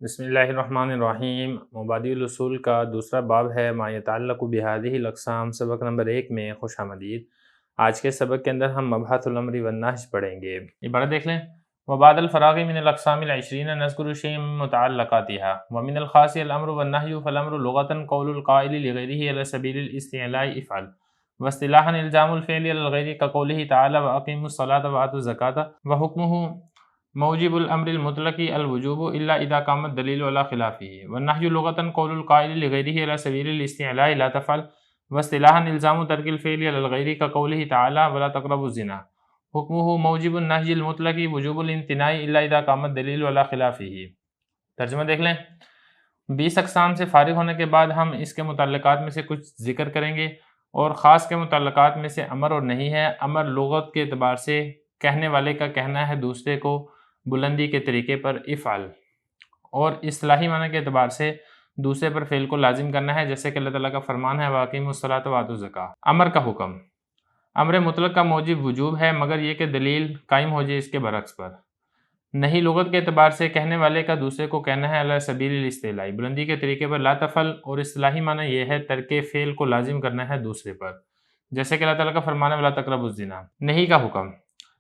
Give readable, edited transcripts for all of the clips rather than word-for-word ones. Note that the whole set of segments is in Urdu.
بسم اللہ الرحمن الرحیم۔ مبادی الاصول کا دوسرا باب ہے ما یتعلق بہذہ الاقسام، سبق نمبر 1 میں خوش آمدید۔ آج کے سبق کے اندر ہم مبحث الامر والنہی پڑھیں گے۔ عبارت دیکھ لیں۔ وبعد الفراغ من الاقسام العشرین نذکر شیئا من متعلقاتها ومن الخاص الامر والنہی فالامر لغة قول القائل لغیرہ علی سبیل الاستعلاء افعل، واصطلاحا الزام الفعل علی الغیر كقوله تعالی واقیموا الصلاة وآتوا الزکاة، وحکمہ موجب الامر المطلق الوجوب الا اذا قام الدلیل على خلافه، والنہی لغة قول القائل لغیرہ علی سبیل الاستعلاء لا تفعل، واصطلاحا الزام ترک الفعل علی الغیر كقوله تعالی ولا تقربوا الزنا، حکمہ موجب النہی المطلق وجوب الامتناع الا اذا قام الدلیل علی خلافه۔ ترجمہ دیکھ لیں۔ 20 اقسام سے فارغ ہونے کے بعد ہم اس کے متعلقات میں سے کچھ ذکر کریں گے، اور خاص کے متعلقات میں سے امر اور نہیں ہے۔ امر لغت کے اعتبار سے کہنے والے کا کہنا ہے دوسرے کو بلندی کے طریقے پر افعل، اور اصطلاحی معنی کے اعتبار سے دوسرے پر فعل کو لازم کرنا ہے، جیسے کہ اللہ تعالیٰ کا فرمان ہے واقیموا الصلاۃ وآتوا الزکاۃ۔ امر کا حکم، امر مطلق کا موجب وجوب ہے مگر یہ کہ دلیل قائم ہو جائے اس کے برعکس پر۔ نہیں لغت کے اعتبار سے کہنے والے کا دوسرے کو کہنا ہے علی سبیل الاستعلاء، بلندی کے طریقے پر لا تفعل، اور اصطلاحی معنی یہ ہے ترک فعل کو لازم کرنا ہے دوسرے پر، جیسے کہ اللہ تعالیٰ کا فرمان ہے ولا تقربوا الزنا۔ نہیں کا حکم،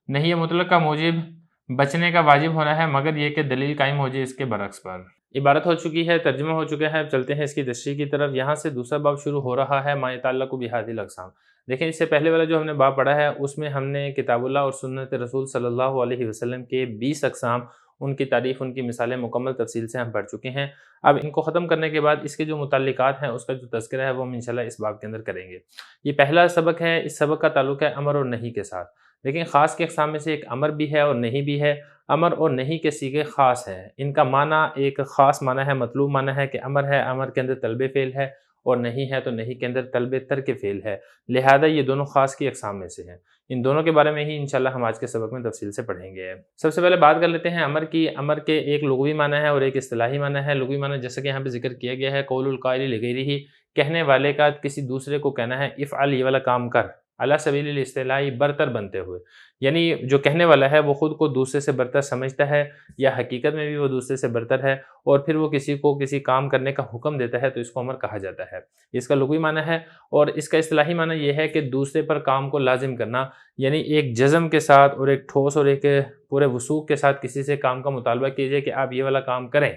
نہیں مطلق کا موجب بچنے کا واجب ہونا ہے مگر یہ کہ دلیل قائم ہو جائے اس کے برعکس پر۔ عبارت ہو چکی ہے، ترجمہ ہو چکا ہے، اب چلتے ہیں اس کی تشریح کی طرف۔ یہاں سے دوسرا باب شروع ہو رہا ہے ما یتعلق بہذہ الاقسام۔ دیکھیں اس سے پہلے والا جو ہم نے باب پڑھا ہے اس میں ہم نے کتاب اللہ اور سنت رسول صلی اللہ علیہ وسلم کے 20 اقسام، ان کی تعریف، ان کی مثالیں مکمل تفصیل سے ہم پڑھ چکے ہیں۔ اب ان کو ختم کرنے کے بعد اس کے جو متعلقات ہیں اس کا جو تذکرہ ہے وہ ہم انشاءاللہ اس باب کے اندر کریں گے۔ یہ پہلا سبق ہے، اس سبق کا تعلق ہے امر اور نہیں کے ساتھ۔ لیکن خاص کے اقسام میں سے ایک امر بھی ہے اور نہیں بھی ہے۔ امر اور نہیں کے صیغے خاص ہیں، ان کا معنی ایک خاص معنی ہے، مطلوب معنی ہے کہ امر ہے، امر کے اندر طلب فعل ہے، اور نہیں ہے تو نہیں کے اندر طلب ترک فعل ہے، لہذا یہ دونوں خاص کی اقسام میں سے ہیں۔ ان دونوں کے بارے میں ہی انشاءاللہ ہم آج کے سبق میں تفصیل سے پڑھیں گے۔ سب سے پہلے بات کر لیتے ہیں امر کی۔ امر کے ایک لغوی معنی ہے اور ایک اصطلاحی معنی ہے۔ لغوی معنی جیسا کہ یہاں پہ ذکر کیا گیا ہے قول القائل لغیرہ، کہنے والے کا کسی دوسرے کو کہنا ہے افعل، یہ والا کام کر، علی سبیل الاستعلاء، برتر بنتے ہوئے، یعنی جو کہنے والا ہے وہ خود کو دوسرے سے برتر سمجھتا ہے یا حقیقت میں بھی وہ دوسرے سے برتر ہے، اور پھر وہ کسی کو کسی کام کرنے کا حکم دیتا ہے تو اس کو امر کہا جاتا ہے۔ اس کا لغوی معنی ہے، اور اس کا اصطلاحی معنی یہ ہے کہ دوسرے پر کام کو لازم کرنا، یعنی ایک جزم کے ساتھ اور ایک ٹھوس اور ایک پورے وثوق کے ساتھ کسی سے کام کا مطالبہ کیجئے کہ آپ یہ والا کام کریں،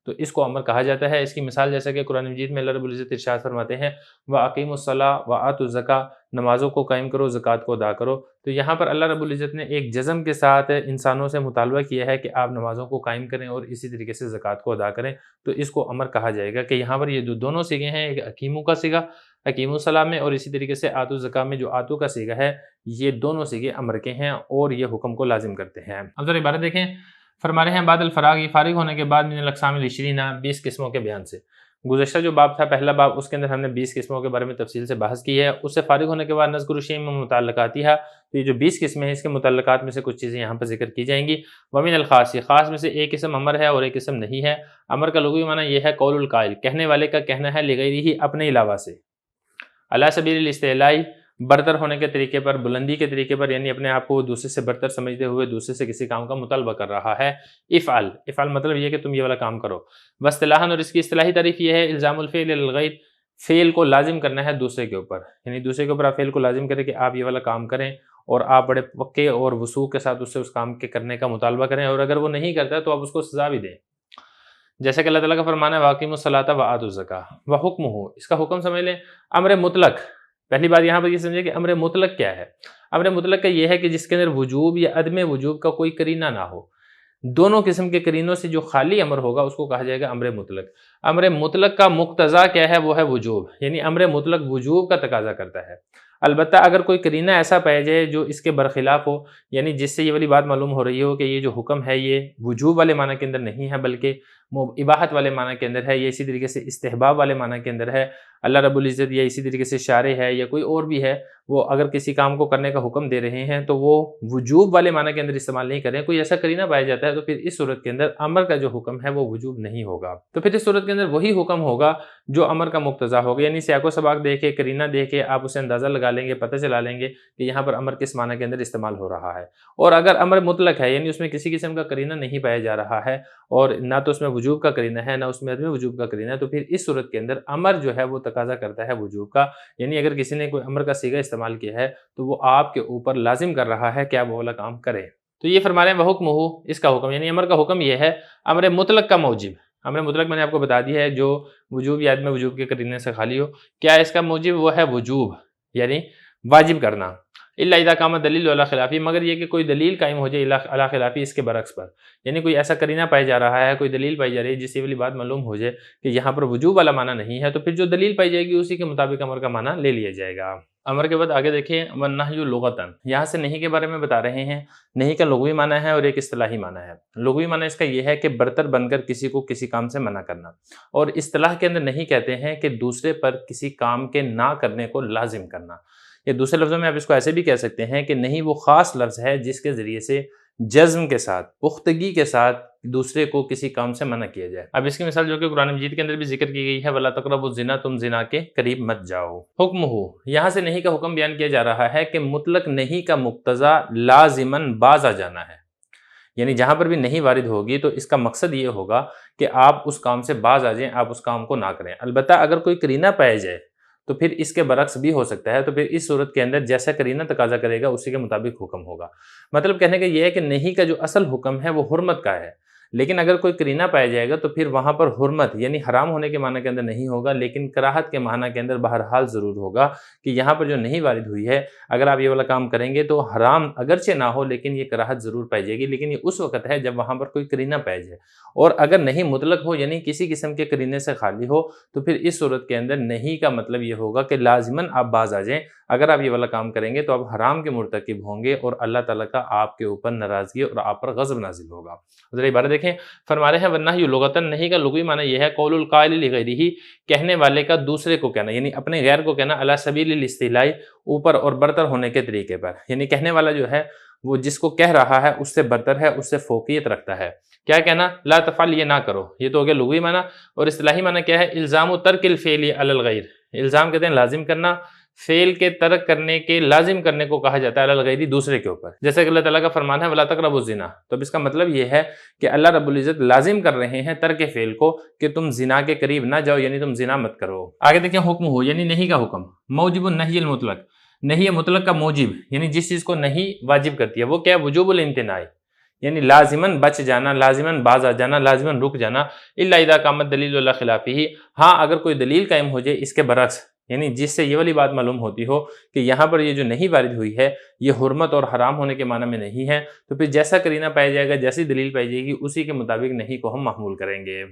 تو اس کو امر کہا جاتا ہے۔ اس کی مثال جیسا کہ قرآن مجید میں اللہ رب العزت ارشاد فرماتے ہیں وَأَقِیمُوا الصَّلَاةَ وَآتُوا الزَّکَاةَ، نمازوں کو قائم کرو، زکوٰۃ کو ادا کرو۔ تو یہاں پر اللہ رب العزت نے ایک جزم کے ساتھ انسانوں سے مطالبہ کیا ہے کہ آپ نمازوں کو قائم کریں اور اسی طریقے سے زکوٰۃ کو ادا کریں، تو اس کو امر کہا جائے گا۔ کہ یہاں پر یہ جو دونوں صیغے ہیں، ایک اقیموا کا صیغہ اقیموا الصلاۃ میں، اور اسی طریقے سے آتوا الزکاۃ میں جو آتوا کا صیغہ ہے، یہ دونوں صیغے امر کے ہیں اور یہ حکم کو لازم کرتے ہیں۔ اب ذرا عبارت دیکھیں، فرما رہے ہیں بعد الفراغ، یہ فارغ ہونے کے بعد من الاقسام العشرین، 20 قسموں کے بیان سے۔ گزشتہ جو باب تھا پہلا باب، اس کے اندر ہم نے 20 قسموں کے بارے میں تفصیل سے بحث کی ہے۔ اس سے فارغ ہونے کے بعد نذکر شیئا من متعلقاتها، تو یہ جو 20 قسمیں ہیں اس کے متعلقات میں سے کچھ چیزیں یہاں پر ذکر کی جائیں گی۔ ومن الخاص، خاص میں سے ایک قسم امر ہے اور ایک قسم نہیں ہے۔ امر کا لغوی معنی یہ ہے قول القائل، کہنے والے کا کہنا ہے، لغیرہ، اپنے علاوہ سے، علی سبیل الاستعلاء، برتر ہونے کے طریقے پر، بلندی کے طریقے پر، یعنی اپنے آپ کو دوسرے سے برتر سمجھتے ہوئے دوسرے سے کسی کام کا مطالبہ کر رہا ہے۔ افعل، افعل مطلب یہ کہ تم یہ والا کام کرو۔ واصطلاحاً، اور اس کی اصطلاحی تعریف یہ ہے الزام الفعل علی الغیر، فعل کو لازم کرنا ہے دوسرے کے اوپر، یعنی دوسرے کے اوپر آپ فعل کو لازم کریں کہ آپ یہ والا کام کریں، اور آپ بڑے پکے اور وثوق کے ساتھ اس کام کے کرنے کا مطالبہ کریں، اور اگر وہ نہیں کرتا تو آپ اس کو سزا بھی دیں، جیسے کہ اللہ تعالیٰ کا فرمان ہے واقیموا الصلاۃ وآتوا الزکاۃ، وحکمہ، اس کا حکم سمجھ لیں امر مطلق۔ پہلی بات یہاں پر یہ سمجھے کہ امر مطلق کیا ہے۔ امر مطلق کا یہ ہے کہ جس کے اندر وجوب یا عدم وجوب کا کوئی قرینہ نہ ہو، دونوں قسم کے قرینوں سے جو خالی امر ہوگا اس کو کہا جائے گا امر مطلق۔ امر مطلق کا مقتضا کیا ہے؟ وہ ہے وجوب، یعنی امر مطلق وجوب کا تقاضا کرتا ہے۔ البتہ اگر کوئی قرینہ ایسا پایا جائے جو اس کے برخلاف ہو، یعنی جس سے یہ والی بات معلوم ہو رہی ہو کہ یہ جو حکم ہے یہ وجوب والے معنی کے اندر نہیں ہے بلکہ اباحت والے معنی کے اندر ہے، یا اسی طریقے سے استحباب والے معنی کے اندر ہے، اللہ رب العزت یا اسی طریقے سے شارع ہے یا کوئی اور بھی ہے، وہ اگر کسی کام کو کرنے کا حکم دے رہے ہیں تو وہ وجوب والے معنی کے اندر استعمال نہیں کریں، کوئی ایسا قرینہ پایا جاتا ہے تو پھر اس صورت کے اندر امر کا جو حکم ہے وہ وجوب نہیں ہوگا، تو پھر اس صورت کے اندر وہی حکم ہوگا جو امر کا مقتضا ہوگا، یعنی سیاق و سباق دیکھ کے، قرینہ دیکھ کے آپ اسے اندازہ لگا لیں گے، پتہ چلا لیں گے کہ یہاں پر امر کس معنی کے اندر استعمال ہو رہا ہے۔ اور اگر امر مطلق ہے، یعنی اس میں کسی قسم کا قرینہ نہیں پایا جا رہا ہے اور نہ تو اس میں وجوب کا قرینہ ہے نہ اس میں عدم وجوب کا قرینہ ہے، تو پھر اس صورت کے اندر امر جو ہے وہ تقاضا کرتا ہے وجوب کا، یعنی اگر کسی نے کوئی امر کا صیغہ استعمال کیا ہے تو وہ آپ کے اوپر لازم کر رہا ہے کہ آپ وہ والا کام کریں۔ تو یہ فرما رہے ہیں وحکمہ، اس کا حکم، یعنی امر کا حکم یہ ہے امر مطلق کا موجب۔ امر مطلق میں نے آپ کو بتا دیا ہے جو وجوب یا عدم وجوب کے قرینے سے خالی ہو، کیا اس کا موجب وہ ہے وجوب، یعنی واجب کرنا۔ الا اذا قامت دلیل علی خلافی، مگر یہ کہ کوئی دلیل قائم ہو جائے علی خلافی، اس کے برعکس پر، یعنی کوئی ایسا قرینہ پایا جا رہا ہے، کوئی دلیل پائی جا رہی ہے جس سے والی بات معلوم ہو جائے کہ یہاں پر وجوب والا معنی نہیں ہے، تو پھر جو دلیل پائی جائے گی اسی کے مطابق امر کا معنی لے لیا جائے گا۔ امر کے بعد آگے دیکھیں والنہی لغتاً، یہاں سے نہیں کے بارے میں بتا رہے ہیں۔ نہیں کا لغوی معنی ہے اور ایک اصطلاحی معنی ہے۔ لغوی معنی اس کا یہ ہے کہ برتر بن کر کسی کو کسی کام سے منع کرنا، اور اصطلاح کے اندر نہیں کہتے ہیں کہ دوسرے پر کسی کام کے نہ کرنے کو لازم کرنا، یا دوسرے لفظوں میں آپ اس کو ایسے بھی کہہ سکتے ہیں کہ نہیں وہ خاص لفظ ہے جس کے ذریعے سے جزم کے ساتھ، پختگی کے ساتھ دوسرے کو کسی کام سے منع کیا جائے۔ اب اس کی مثال جو کہ قرآن مجید کے اندر بھی ذکر کی گئی ہے وَلَا تَقْرَبُوا الزِّنَا، تم زنا کے قریب مت جاؤ۔ حکمہ، یہاں سے نہیں کا حکم بیان کیا جا رہا ہے کہ مطلق نہیں کا مقتضا لازماً باز آ جانا ہے، یعنی جہاں پر بھی نہیں وارد ہوگی تو اس کا مقصد یہ ہوگا کہ آپ اس کام سے باز آ جائیں، آپ اس کام کو نہ کریں۔ البتہ اگر کوئی قرینہ پایا جائے تو پھر اس کے برعکس بھی ہو سکتا ہے، تو پھر اس صورت کے اندر جیسا قرینہ تقاضا کرے گا اسی کے مطابق حکم ہوگا۔ مطلب کہنے کا یہ ہے کہ نہیں کا جو اصل حکم ہے وہ حرمت کا ہے، لیکن اگر کوئی قرینہ پایا جائے گا تو پھر وہاں پر حرمت یعنی حرام ہونے کے معنی کے اندر نہیں ہوگا، لیکن کراہت کے معنی کے اندر بہرحال ضرور ہوگا کہ یہاں پر جو نہیں وارد ہوئی ہے اگر آپ یہ والا کام کریں گے تو حرام اگرچہ نہ ہو لیکن یہ کراہت ضرور پائی جائے گی، لیکن یہ اس وقت ہے جب وہاں پر کوئی قرینہ پایا جائے، اور اگر نہیں مطلق ہو یعنی کسی قسم کے قرینے سے خالی ہو تو پھر اس صورت کے اندر نہیں کا مطلب یہ ہوگا کہ لازماً آپ باز آ جائیں۔ اگر آپ یہ والا کام کریں گے تو آپ حرام کے مرتکب ہوں گے اور اللہ تعالیٰ کا آپ کے اوپر ناراضگی اور آپ پر غضب نازل ہوگا۔ ذرا عبارت دیکھیں، فرما رہے ہیں والنہی لغتاً، نہیں کا لغوی معنی یہ ہے قول القائل لغیرہ، کہنے والے کا دوسرے کو کہنا، یعنی اپنے غیر کو کہنا، علی سبیل الاستعلاء، اوپر اور برتر ہونے کے طریقے پر، یعنی کہنے والا جو ہے وہ جس کو کہہ رہا ہے اس سے برتر ہے، اس سے فوقیت رکھتا ہے۔ کیا کہنا؟ لا تفعل، یہ نہ کرو، یہ تو ہو گیا لغوی معنی۔ اور اصطلاحی معنی کیا ہے؟ الزام ترک الفعل علی الغیر، الزام کہتے ہیں لازم کرنا، فعل کے ترک کرنے کے لازم کرنے کو کہا جاتا ہے علی الغیر، دوسرے کے اوپر، جیسے کہ اللہ تعالیٰ کا فرمان ہے ولا تقربوا الزنا، تو اب اس کا مطلب یہ ہے کہ اللہ رب العزت لازم کر رہے ہیں ترک فعل کو کہ تم زنا کے قریب نہ جاؤ، یعنی تم زنا مت کرو۔ آگے دیکھیں حکم ہو، یعنی نہیں کا حکم، موجب النہی المطلق، نہیں مطلق کا موجب، یعنی جس چیز کو نہیں واجب کرتی ہے وہ کیا ہے؟ وجوب الامتناع، یعنی لازماً بچ جانا، لازماً باز آ جانا، لازماً رک جانا۔ الا اذا قامت دلیل علی خلافہ، ہاں اگر کوئی دلیل قائم ہو جائے اس کے برعکس، یعنی جس سے یہ والی بات معلوم ہوتی ہو کہ یہاں پر یہ جو نہیں وارد ہوئی ہے یہ حرمت اور حرام ہونے کے معنی میں نہیں ہے، تو پھر جیسا قرینہ پایا جائے گا، جیسی دلیل پائی جائے گی اسی کے مطابق نہیں کو ہم محمول کریں گے۔